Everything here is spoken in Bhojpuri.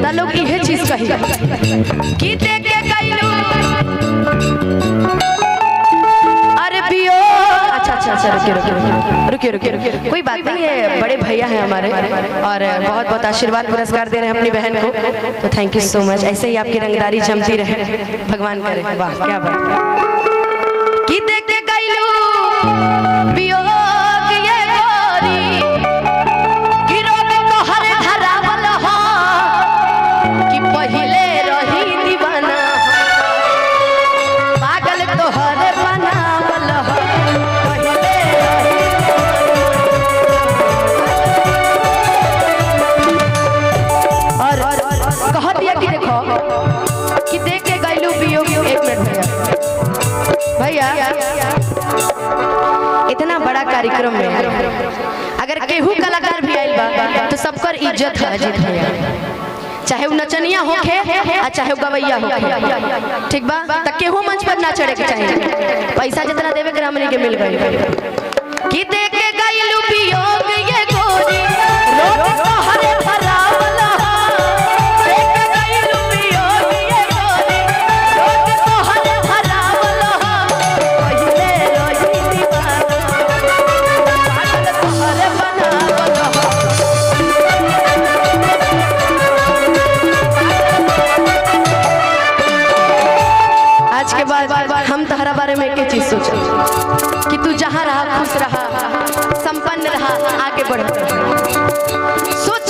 ता लोग इहे चीज कही कि देख के गइलू अरे बियो। अच्छा अच्छा अच्छा रुकिए कोई बात नहीं है, बड़े भैया हैं हमारे और बहुत बहुत आशीर्वाद पुरस्कार दे रहे हैं अपनी बहन को, तो थैंक यू सो मच। ऐसे ही आपकी रंगदारी जमती रहे, भगवान करे। वाह क्या बात कि देख के गइलू वियोग ये गोरी गिरोग तोहरे धरावल हो कि पहिले रही दीवाना पागल तोहरे बनावल हो पहिले और कह दिया कि देखो कि देख के गइलू वियोग। एक मिनट भैया इतना बड़ा कार्यक्रम में अगर केहू कलाकार भी आइल बा तो सबकर इज्जत है अजीत भैया, चाहे वो नचनिया होखे आ चाहे वो गवैया होखे, ठीक बा। त केहू मंच पर ना चढ़े के चाहिए, पैसा जितना देवे के हमनी के मिल गई कि देख के गइलू वियोग ये गोरी रोग तोहरे भरावल देख के गइलू वियोग ये गोरी रोग तोहरे भरावल पहिले रही दीवाना पागल तोहरे बनावल। आज के बाद हम तहरा बारे में एक चीज सोचा कि तू जहाँ रहा खुश रहा, संपन्न रहा, आगे बढ़। सोच